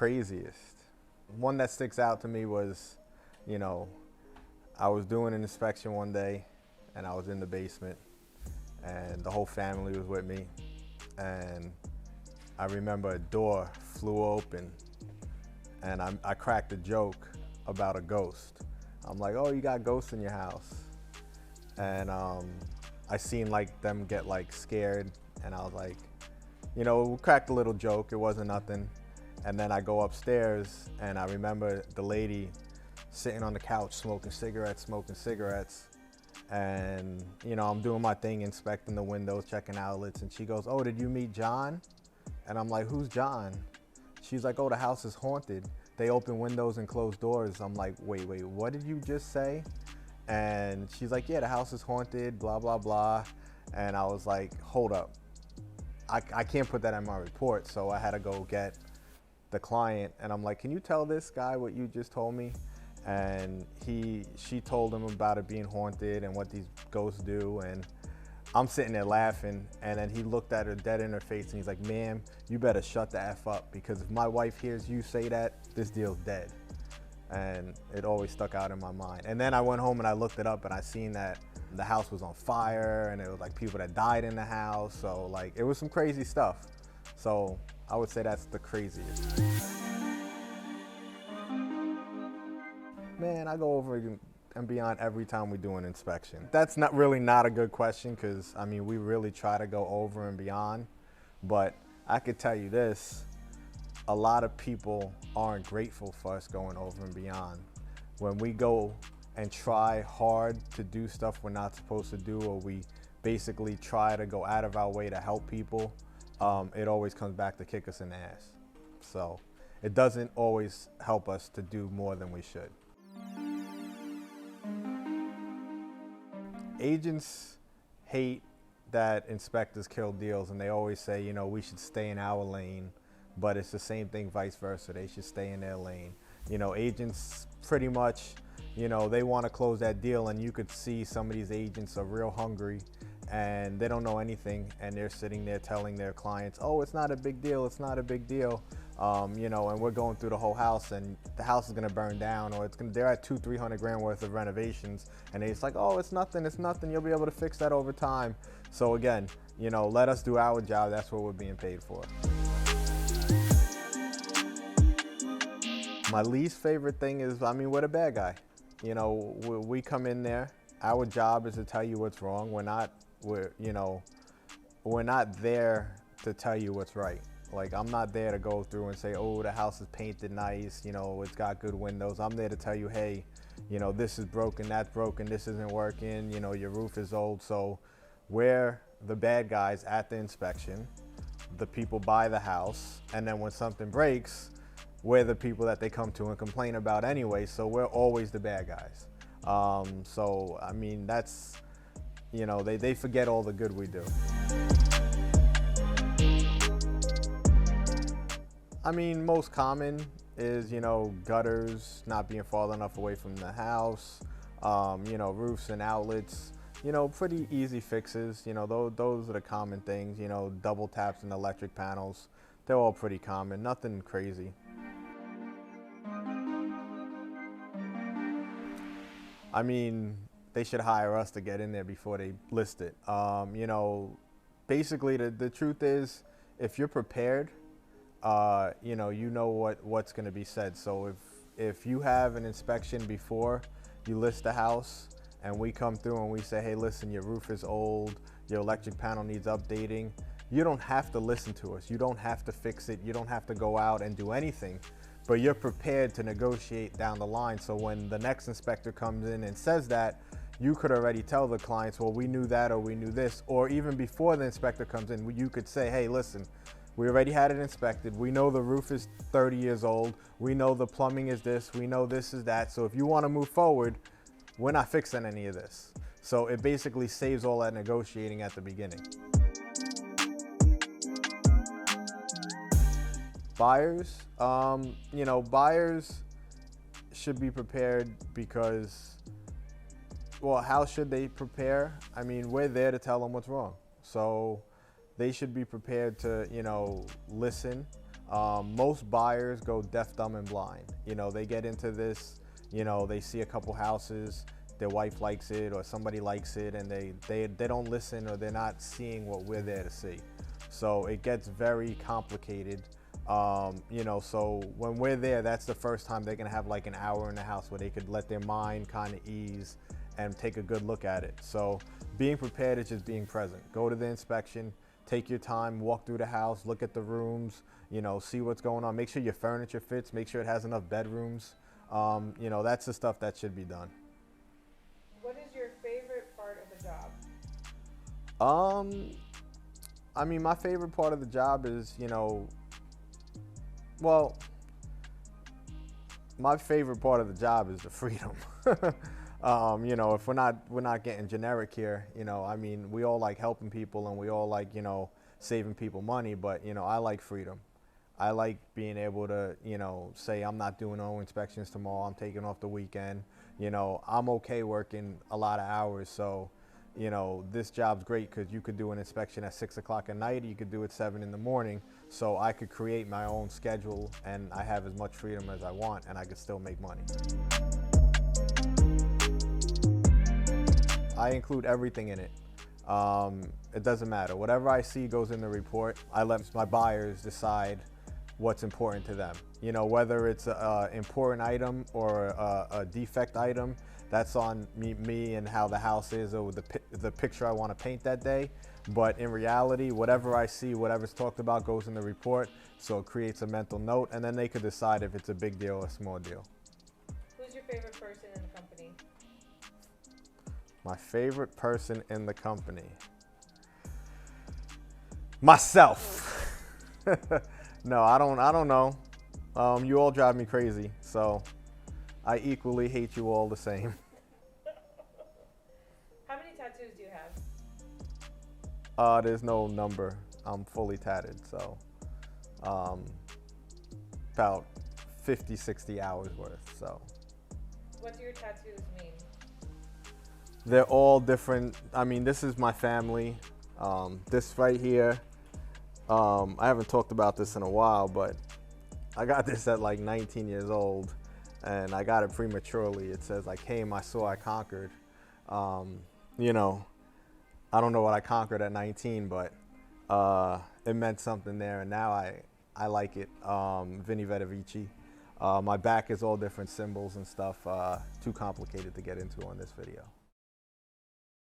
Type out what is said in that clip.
craziest. One that sticks out to me was, you know, I was doing an inspection one day and I was in the basement and the whole family was with me. And I remember a door flew open and I cracked a joke about a ghost. I'm like, oh, you got ghosts in your house. And I seen like them get like scared and I was like, you know, we cracked a little joke, it wasn't nothing. And then I go upstairs and I remember the lady sitting on the couch smoking cigarettes. And, you know, I'm doing my thing, inspecting the windows, checking outlets. And she goes, oh, did you meet John? And I'm like, who's John? She's like, oh, the house is haunted. They open windows and close doors. I'm like, wait, what did you just say? And she's like, yeah, the house is haunted, blah, blah, blah. And I was like, hold up. I can't put that in my report. So I had to go get the client and I'm like, can you tell this guy what you just told me? And she told him about it being haunted and what these ghosts do. And I'm sitting there laughing. And then he looked at her dead in her face and he's like, ma'am, you better shut the F up because if my wife hears you say that, this deal's dead. And it always stuck out in my mind. And then I went home and I looked it up and I seen that the house was on fire and it was like people that died in the house. So like it was some crazy stuff. So I would say that's the craziest. Man, I go over and beyond every time we do an inspection. That's not a good question because I mean we really try to go over and beyond. But I could tell you this, a lot of people aren't grateful for us going over and beyond. When we go and try hard to do stuff we're not supposed to do, or we basically try to go out of our way to help people, it always comes back to kick us in the ass. So it doesn't always help us to do more than we should. Agents hate that inspectors kill deals, and they always say, you know, we should stay in our lane, but it's the same thing vice versa. They should stay in their lane. You know, agents pretty much, you know, they want to close that deal, and you could see some of these agents are real hungry and they don't know anything, and they're sitting there telling their clients, oh, it's not a big deal, it's not a big deal. You know, and we're going through the whole house and the house is going to burn down, or they're at $200-300 grand worth of renovations, and it's like, oh, it's nothing, you'll be able to fix that over time. So again, you know, let us do our job. That's what we're being paid for. My least favorite thing is, I mean, we're the bad guy. You know, we come in there, our job is to tell you what's wrong. We're not there to tell you what's right. Like, I'm not there to go through and say, oh, the house is painted nice, you know, it's got good windows. I'm there to tell you, hey, you know, this is broken, that's broken, this isn't working, you know, your roof is old. So we're the bad guys at the inspection. The people buy the house, and then when something breaks, we're the people that they come to and complain about anyway. So we're always the bad guys. So, I mean, that's, you know, they forget all the good we do. I mean, most common is, you know, gutters not being far enough away from the house, you know, roofs and outlets, you know, pretty easy fixes. You know, those are the common things, you know, double taps and electric panels. They're all pretty common, nothing crazy. I mean, they should hire us to get in there before they list it. You know, basically the truth is, if you're prepared, you know what's going to be said. So if you have an inspection before you list the house and we come through and we say, hey, listen, your roof is old, your electric panel needs updating, you don't have to listen to us. You don't have to fix it. You don't have to go out and do anything, but you're prepared to negotiate down the line. So when the next inspector comes in and says that, you could already tell the clients, well, we knew that, or we knew this, or even before the inspector comes in, you could say, hey, listen, we already had it inspected. We know the roof is 30 years old. We know the plumbing is this. We know this is that. So if you want to move forward, we're not fixing any of this. So it basically saves all that negotiating at the beginning. Buyers, you know, buyers should be prepared because, well, how should they prepare? I mean, we're there to tell them what's wrong. So they should be prepared to, you know, listen. Most buyers go deaf, dumb, and blind. You know, they get into this, you know, they see a couple houses, their wife likes it or somebody likes it, and they don't listen, or they're not seeing what we're there to see. So it gets very complicated. You know, so when we're there, that's the first time they're gonna have like an hour in the house where they could let their mind kind of ease and take a good look at it. So being prepared is just being present. Go to the inspection, take your time, walk through the house, look at the rooms, you know, see what's going on. Make sure your furniture fits, make sure it has enough bedrooms. You know, that's the stuff that should be done. What is your favorite part of the job? I mean, my favorite part of the job is, you know, well, my favorite part of the job is the freedom. You know, if we're not getting generic here, you know, I mean, we all like helping people and we all like, you know, saving people money, but, you know, I like freedom. I like being able to, you know, say I'm not doing no inspections tomorrow, I'm taking off the weekend. You know, I'm okay working a lot of hours, so, you know, this job's great because you could do an inspection at 6 o'clock at night, you could do it 7 in the morning, so I could create my own schedule and I have as much freedom as I want and I could still make money. I include everything in it. It doesn't matter. Whatever I see goes in the report. I let my buyers decide what's important to them. You know, whether it's an important item or a defect item, that's on me and how the house is or the picture I want to paint that day. But in reality, whatever I see, whatever's talked about goes in the report, so it creates a mental note, and then they could decide if it's a big deal or a small deal. Who's your favorite person in the company? My favorite person in the company? Myself. No, I don't know. You all drive me crazy, so I equally hate you all the same. How many tattoos do you have? There's no number. I'm fully tatted, so about 50, 60 hours worth, so. What do your tattoos mean? They're all different. I mean, this is my family. This right here, I haven't talked about this in a while, but I got this at like 19 years old, and I got it prematurely. It says, I came, I saw, I conquered. You know, I don't know what I conquered at 19, but it meant something there, and now I like it. Vini Veda Vici. My back is all different symbols and stuff, too complicated to get into on this video.